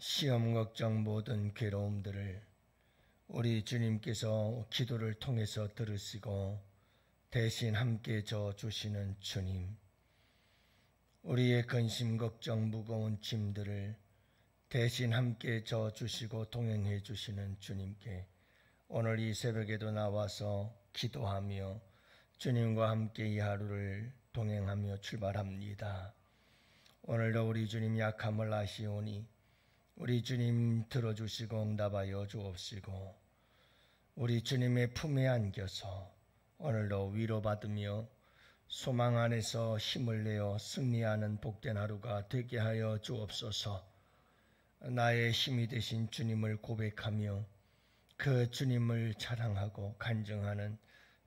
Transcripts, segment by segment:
시험 걱정 모든 괴로움들을 우리 주님께서 기도를 통해서 들으시고 대신 함께 져주시는 주님, 우리의 근심 걱정 무거운 짐들을 대신 함께 져주시고 동행해 주시는 주님께 오늘 이 새벽에도 나와서 기도하며 주님과 함께 이 하루를 동행하며 출발합니다. 오늘도 우리 주님 약함을 아시오니 우리 주님 들어주시고 응답하여 주옵시고 우리 주님의 품에 안겨서 오늘도 위로받으며 소망 안에서 힘을 내어 승리하는 복된 하루가 되게 하여 주옵소서. 나의 힘이 되신 주님을 고백하며 그 주님을 자랑하고 간증하는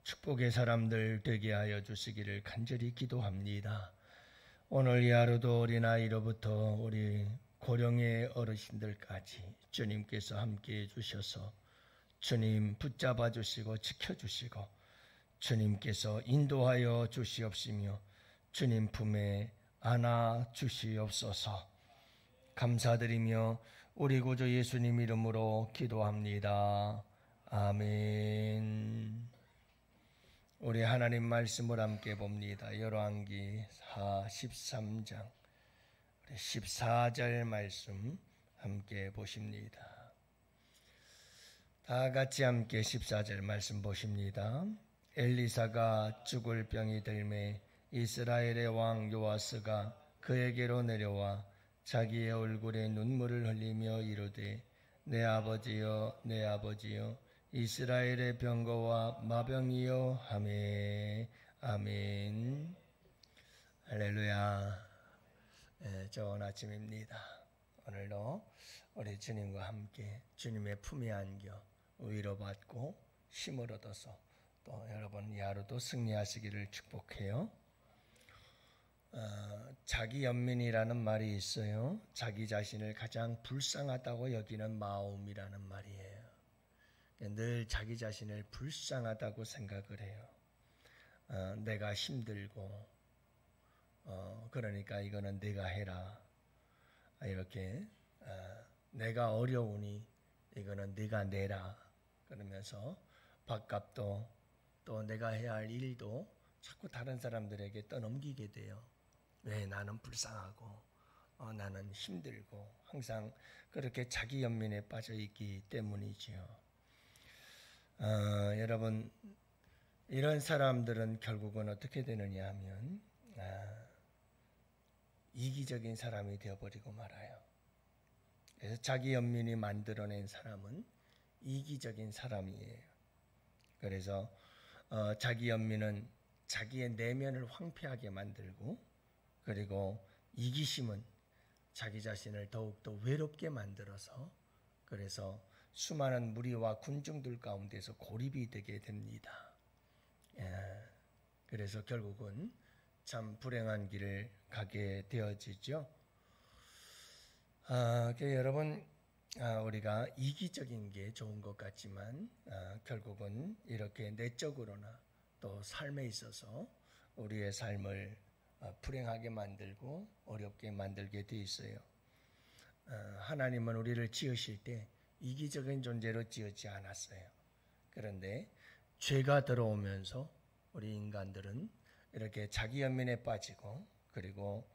축복의 사람들 되게 하여 주시기를 간절히 기도합니다. 오늘 이 하루도 어린아이로부터 우리 고령의 어르신들까지 주님께서 함께해 주셔서 주님 붙잡아 주시고 지켜주시고 주님께서 인도하여 주시옵시며 주님 품에 안아 주시옵소서. 감사드리며 우리 구주 예수님 이름으로 기도합니다. 아멘. 우리 하나님 말씀을 함께 봅니다. 열왕기 13장 14절 말씀 함께 보십니다. 다 같이 함께 14절 말씀 보십니다. 엘리사가 죽을 병이 들매 이스라엘의 왕 요아스가 그에게로 내려와 자기의 얼굴에 눈물을 흘리며 이르되 내 아버지여 내 아버지여 이스라엘의 병거와 마병이여 하매. 아멘. 할렐루야. 좋은 아침입니다. 오늘도 우리 주님과 함께 주님의 품에 안겨 위로받고 힘을 얻어서 또 여러분 이 하루도 승리하시기를 축복해요. 자기 연민이라는 말이 있어요. 자기 자신을 가장 불쌍하다고 여기는 마음이라는 말이에요. 늘 자기 자신을 불쌍하다고 생각을 해요. 내가 힘들고 그러니까 이거는 네가 해라. 이렇게 내가 어려우니 이거는 네가 내라. 그러면서 밥값도 또 내가 해야 할 일도 자꾸 다른 사람들에게 떠넘기게 돼요. 왜? 나는 불쌍하고 나는 힘들고 항상 그렇게 자기 연민에 빠져 있기 때문이지요. 여러분 이런 사람들은 결국은 어떻게 되느냐 하면 이기적인 사람이 되어버리고 말아요. 그래서 자기 연민이 만들어낸 사람은 이기적인 사람이에요. 그래서 자기 연민은 자기의 내면을 황폐하게 만들고 그리고 이기심은 자기 자신을 더욱더 외롭게 만들어서 그래서 수많은 무리와 군중들 가운데서 고립이 되게 됩니다. 그래서 결국은 참 불행한 길을 가게 되어지죠. 여러분 우리가 이기적인 게 좋은 것 같지만 결국은 이렇게 내적으로나 또 삶에 있어서 우리의 삶을 불행하게 만들고 어렵게 만들게 돼 있어요. 하나님은 우리를 지으실 때 이기적인 존재로 지었지 않았어요. 그런데 죄가 들어오면서 우리 인간들은 이렇게 자기 연민에 빠지고 그리고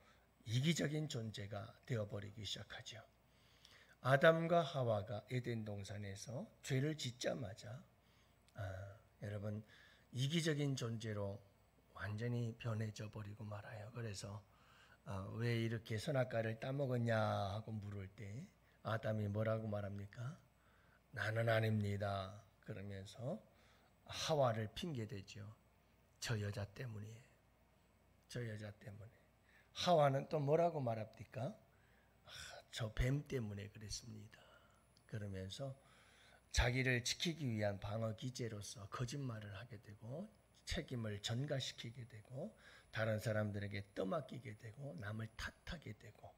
이기적인 존재가 되어버리기 시작하죠. 아담과 하와가 에덴 동산에서 죄를 짓자마자 여러분 이기적인 존재로 완전히 변해져 버리고 말아요. 그래서 왜 이렇게 선악과를 따먹었냐 하고 물을 때 아담이 뭐라고 말합니까? 나는 아닙니다. 그러면서 하와를 핑계대죠. 저 여자 때문이에요. 저 여자 때문에. 하와는 또 뭐라고 말합니까? 저 뱀 때문에 그랬습니다. 그러면서 자기를 지키기 위한 방어 기제로서 거짓말을 하게 되고 책임을 전가시키게 되고 다른 사람들에게 떠맡기게 되고 남을 탓하게 되고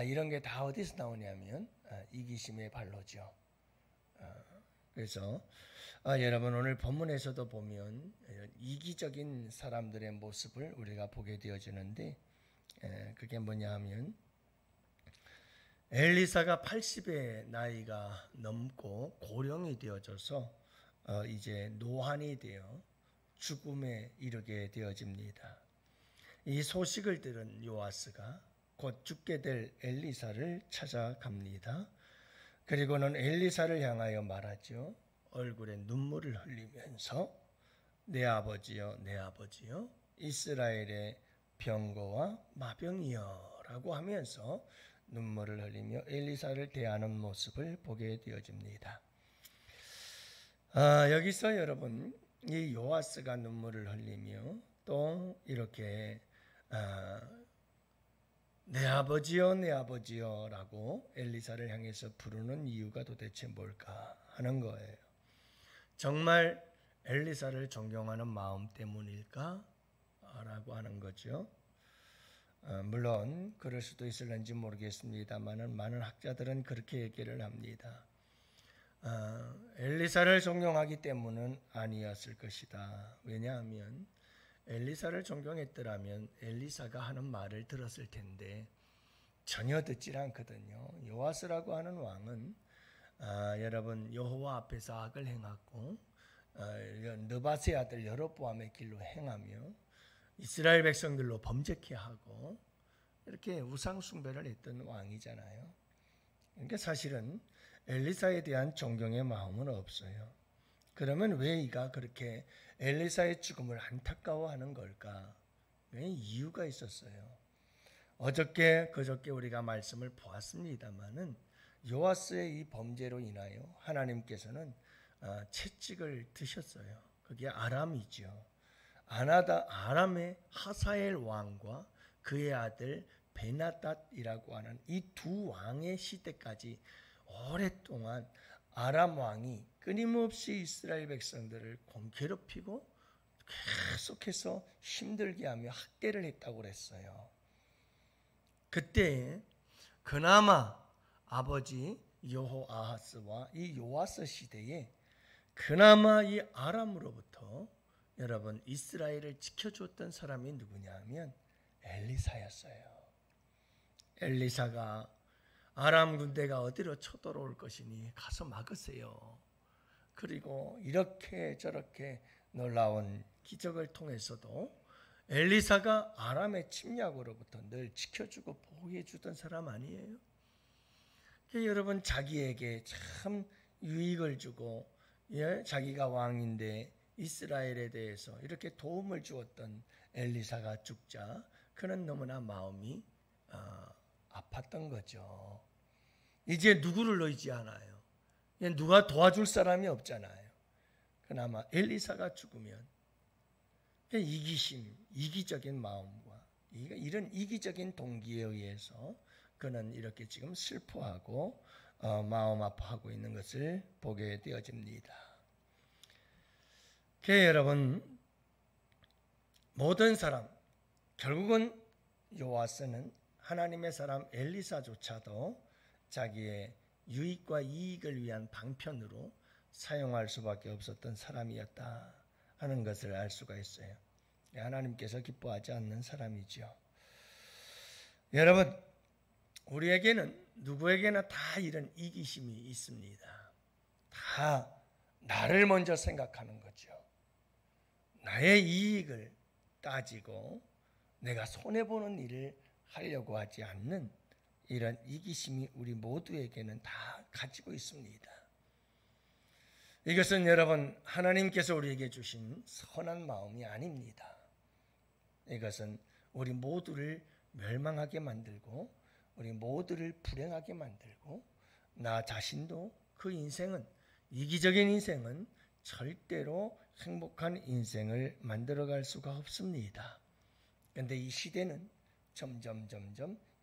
이런 게 다 어디서 나오냐면 이기심의 발로죠. 그래서 여러분 오늘 본문에서도 보면 이기적인 사람들의 모습을 우리가 보게 되어지는데 그게 뭐냐 하면 엘리사가 80의 나이가 넘고 고령이 되어져서 이제 노환이 되어 죽음에 이르게 되어집니다. 이 소식을 들은 요아스가 곧 죽게 될 엘리사를 찾아갑니다. 그리고는 엘리사를 향하여 말하죠. 얼굴에 눈물을 흘리면서 내 아버지여 내 아버지여 이스라엘의 병거와 마병이여 라고 하면서 눈물을 흘리며 엘리사를 대하는 모습을 보게 되어집니다. 여기서 여러분 이 요아스가 눈물을 흘리며 또 이렇게 내 아버지여 내 아버지여 라고 엘리사를 향해서 부르는 이유가 도대체 뭘까 하는 거예요. 정말 엘리사를 존경하는 마음 때문일까? 라고 하는 거죠. 물론 그럴 수도 있을는지 모르겠습니다만 많은 학자들은 그렇게 얘기를 합니다. 엘리사를 존경하기 때문은 아니었을 것이다. 왜냐하면 엘리사를 존경했더라면 엘리사가 하는 말을 들었을 텐데 전혀 듣질 않거든요. 요아스라고 하는 왕은 여러분 여호와 앞에서 악을 행하고 느바세 아들 여로보암의 길로 행하며 이스라엘 백성들로 범죄케 하고 이렇게 우상 숭배를 했던 왕이잖아요. 그러니까 사실은 엘리사에 대한 존경의 마음은 없어요. 그러면 왜 이가 그렇게 엘리사의 죽음을 안타까워하는 걸까? 왜 이유가 있었어요. 어저께 그저께 우리가 말씀을 보았습니다마는 요아스의 이 범죄로 인하여 하나님께서는 채찍을 드셨어요. 그게 아람이죠. 아람의 하사엘 왕과 그의 아들 베나닷이라고 하는 이 두 왕의 시대까지 오랫동안 아람 왕이 끊임없이 이스라엘 백성들을 괴롭히고 계속해서 힘들게 하며 학대를 했다고 그랬어요. 그때 그나마 아버지 여호아하스와 이 요아스 시대에 그나마 이 아람으로부터 여러분 이스라엘을 지켜줬던 사람이 누구냐 하면 엘리사였어요. 엘리사가 아람 군대가 어디로 쳐들어올 것이니 가서 막으세요. 그리고 이렇게 저렇게 놀라운 기적을 통해서도 엘리사가 아람의 침략으로부터 늘 지켜주고 보호해주던 사람 아니에요? 여러분 자기에게 참 유익을 주고 자기가 왕인데 이스라엘에 대해서 이렇게 도움을 주었던 엘리사가 죽자 그는 너무나 마음이 아팠던 거죠. 이제 누구를 의지하나요? 누가 도와줄 사람이 없잖아요. 그나마 엘리사가 죽으면 이기심, 이기적인 마음과 이런 이기적인 동기에 의해서 그는 이렇게 지금 슬퍼하고 마음 아파하고 있는 것을 보게 되어집니다. 여러분 모든 사람 결국은 요아스는 하나님의 사람 엘리사조차도 자기의 유익과 이익을 위한 방편으로 사용할 수밖에 없었던 사람이었다 하는 것을 알 수가 있어요. 하나님께서 기뻐하지 않는 사람이죠. 여러분 우리에게는 누구에게나 다 이런 이기심이 있습니다. 다 나를 먼저 생각하는 거죠. 나의 이익을 따지고 내가 손해보는 일을 하려고 하지 않는 이런 이기심이 우리 모두에게는 다 가지고 있습니다. 이것은 여러분 하나님께서 우리에게 주신 선한 마음이 아닙니다. 이것은 우리 모두를 멸망하게 만들고 우리 모두를 불행하게 만들고 나 자신도 그 인생은 이기적인 인생은 절대로 행복한 인생을 만들어갈 수가 없습니다. 그런데 이 시대는 점점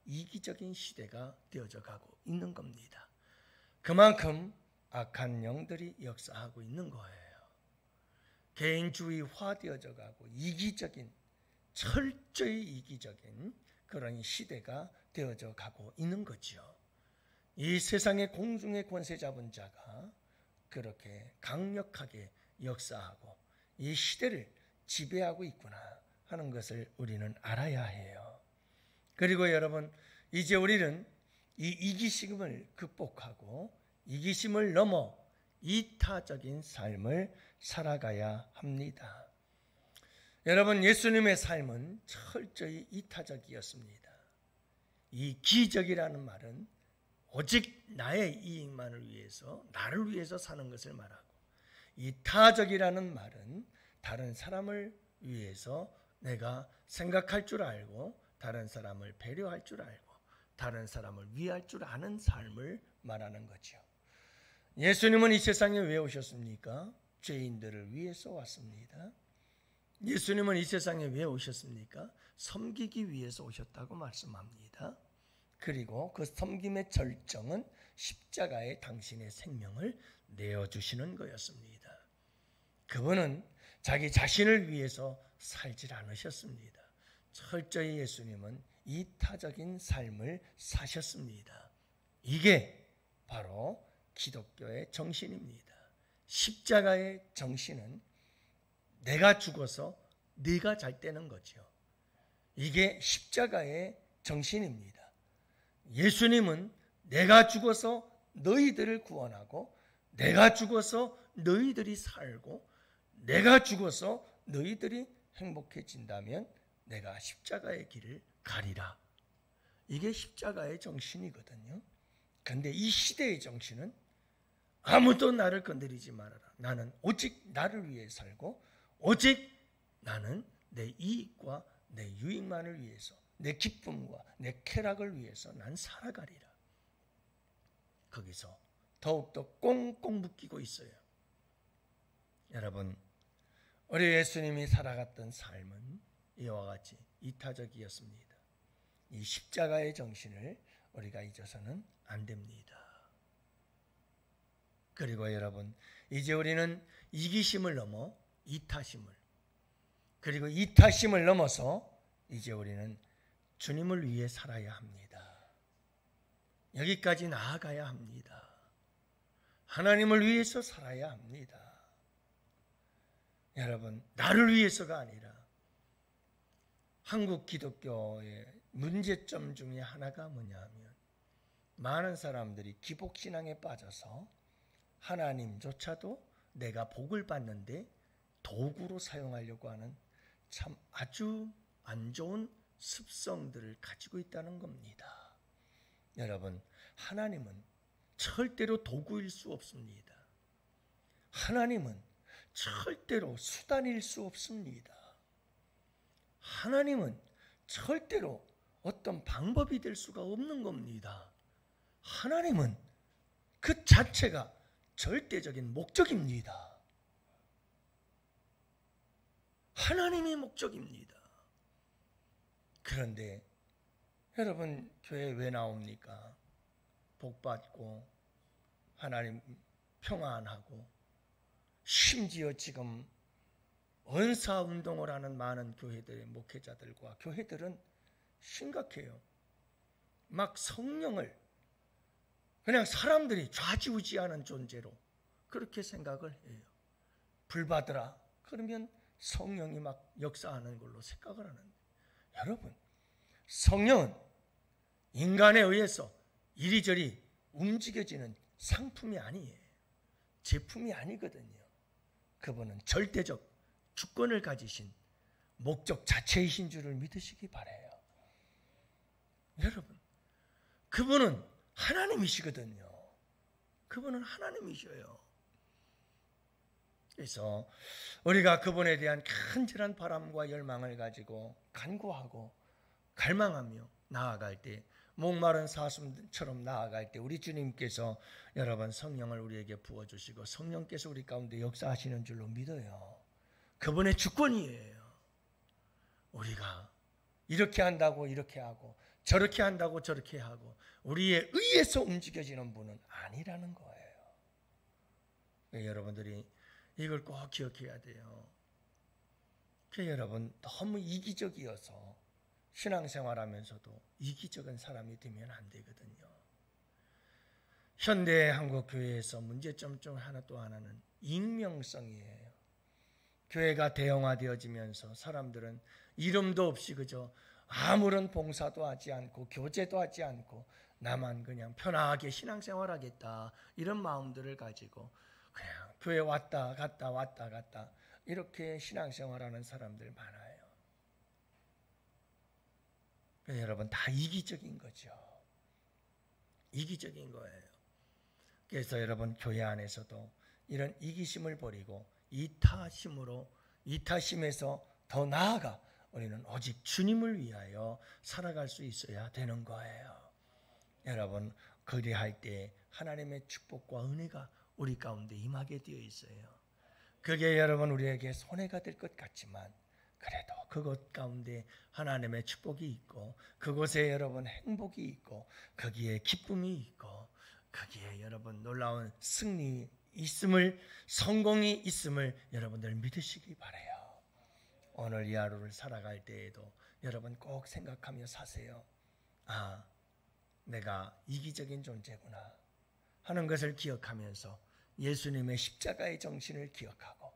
이기적인 시대가 되어져 가고 있는 겁니다. 그만큼 악한 영들이 역사하고 있는 거예요. 개인주의화 되어져 가고 이기적인 철저히 이기적인 그런 시대가 되어져 가고 있는 거죠. 이 세상의 공중의 권세 잡은 자가 그렇게 강력하게 역사하고 이 시대를 지배하고 있구나 하는 것을 우리는 알아야 해요. 그리고 여러분 이제 우리는 이 이기심을 극복하고 이기심을 넘어 이타적인 삶을 살아가야 합니다. 여러분, 예수님의 삶은 철저히 이타적이었습니다. 이 기적이라는 말은 오직 나의 이익만을 위해서, 나를 위해서 사는 것을 말하고, 이 타적이라는 말은 다른 사람을 위해서 내가 생각할 줄 알고 다른 사람을 배려할 줄 알고 다른 사람을 위할 줄 아는 삶을 말하는 거죠. 예수님은 이 세상에 왜 오셨습니까? 죄인들을 위해서 왔습니다. 예수님은 이 세상에 왜 오셨습니까? 섬기기 위해서 오셨다고 말씀합니다. 그리고 그 섬김의 절정은 십자가에 당신의 생명을 내어주시는 거였습니다. 그분은 자기 자신을 위해서 살질 않으셨습니다. 철저히 예수님은 이타적인 삶을 사셨습니다. 이게 바로 기독교의 정신입니다. 십자가의 정신은 내가 죽어서 네가 잘 되는 거죠. 이게 십자가의 정신입니다. 예수님은 내가 죽어서 너희들을 구원하고 내가 죽어서 너희들이 살고 내가 죽어서 너희들이 행복해진다면 내가 십자가의 길을 가리라. 이게 십자가의 정신이거든요. 그런데 이 시대의 정신은 아무도 나를 건드리지 말아라. 나는 오직 나를 위해 살고 오직 나는 내 이익과 내 유익만을 위해서 내 기쁨과 내 쾌락을 위해서 난 살아가리라. 거기서 더욱더 꽁꽁 묶이고 있어요. 여러분, 우리 예수님이 살아갔던 삶은 이와 같이 이타적이었습니다. 이 십자가의 정신을 우리가 잊어서는 안 됩니다. 그리고 여러분, 이제 우리는 이기심을 넘어 이타심을, 그리고 이타심을 넘어서 이제 우리는 주님을 위해 살아야 합니다. 여기까지 나아가야 합니다. 하나님을 위해서 살아야 합니다. 여러분, 나를 위해서가 아니라 한국 기독교의 문제점 중에 하나가 뭐냐면 많은 사람들이 기복신앙에 빠져서 하나님조차도 내가 복을 받는데 도구로 사용하려고 하는 참 아주 안 좋은 습성들을 가지고 있다는 겁니다. 여러분, 하나님은 절대로 도구일 수 없습니다. 하나님은 절대로 수단일 수 없습니다. 하나님은 절대로 어떤 방법이 될 수가 없는 겁니다. 하나님은 그 자체가 절대적인 목적입니다. 하나님의 목적입니다. 그런데 여러분, 교회 왜 나옵니까? 복받고 하나님 평안하고 심지어 지금 은사운동을 하는 많은 교회들의 목회자들과 교회들은 심각해요. 막 성령을 그냥 사람들이 좌지우지하는 존재로 그렇게 생각을 해요. 불 받으라 그러면 성령이 막 역사하는 걸로 생각을 하는데, 여러분, 성령은 인간에 의해서 이리저리 움직여지는 상품이 아니에요. 제품이 아니거든요. 그분은 절대적 주권을 가지신 목적 자체이신 줄을 믿으시기 바라요. 여러분, 그분은 하나님이시거든요. 그분은 하나님이셔요. 그래서 우리가 그분에 대한 간절한 바람과 열망을 가지고 간구하고 갈망하며 나아갈 때, 목마른 사슴처럼 나아갈 때 우리 주님께서 여러분 성령을 우리에게 부어주시고 성령께서 우리 가운데 역사하시는 줄로 믿어요. 그분의 주권이에요. 우리가 이렇게 한다고 이렇게 하고 저렇게 한다고 저렇게 하고 우리의 의에서 움직여지는 분은 아니라는 거예요. 여러분들이 이걸 꼭 기억해야 돼요. 여러분, 너무 이기적이어서 신앙생활하면서도 이기적인 사람이 되면 안 되거든요. 현대 한국 교회에서 문제점 중 하나 또 하나는 익명성이에요. 교회가 대형화되어지면서 사람들은 이름도 없이 그저 아무런 봉사도 하지 않고 교제도 하지 않고 나만 그냥 편하게 신앙생활하겠다 이런 마음들을 가지고 그냥 교회 왔다 갔다 이렇게 신앙생활하는 사람들 많아요. 여러분 다 이기적인 거죠. 이기적인 거예요. 그래서 여러분 교회 안에서도 이런 이기심을 버리고 이타심에서 더 나아가 우리는 오직 주님을 위하여 살아갈 수 있어야 되는 거예요. 여러분 그리할 때 하나님의 축복과 은혜가 우리 가운데 임하게 되어 있어요. 그게 여러분 우리에게 손해가 될 것 같지만 그래도 그것 가운데 하나님의 축복이 있고 그곳에 여러분 행복이 있고 거기에 기쁨이 있고 거기에 여러분 놀라운 승리 있음을 성공이 있음을 여러분들 믿으시기 바라요. 오늘 이 하루를 살아갈 때에도 여러분 꼭 생각하며 사세요. 아, 내가 이기적인 존재구나 하는 것을 기억하면서 예수님의 십자가의 정신을 기억하고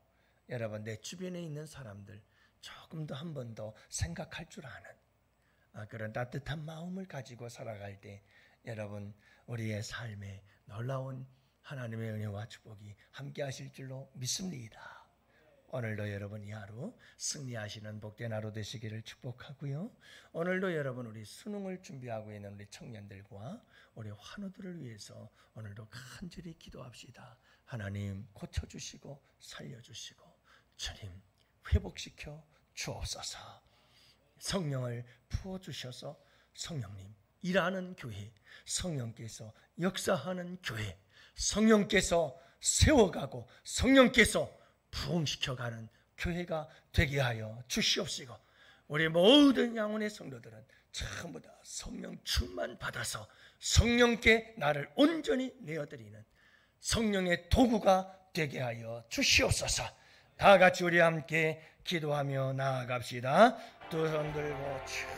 여러분 내 주변에 있는 사람들 조금 더 한 번 더 생각할 줄 아는 그런 따뜻한 마음을 가지고 살아갈 때 여러분 우리의 삶에 놀라운 하나님의 은혜와 축복이 함께 하실 줄로 믿습니다. 오늘도 여러분 이 하루 승리하시는 복된 하루 되시기를 축복하고요. 오늘도 여러분 우리 수능을 준비하고 있는 우리 청년들과 우리 환우들을 위해서 오늘도 간절히 기도합시다. 하나님 고쳐주시고 살려주시고 주님 회복시켜 주옵소서. 성령을 부어주셔서 성령님 일하는 교회, 성령께서 역사하는 교회, 성령께서 세워가고 성령께서 부흥시켜가는 교회가 되게 하여 주시옵시고 우리 모든 양원의 성도들은 전부 다 성령 충만 받아서 성령께 나를 온전히 내어드리는 성령의 도구가 되게 하여 주시옵소서. 다 같이 우리 함께 기도하며 나아갑시다. 두 손 들고 쭉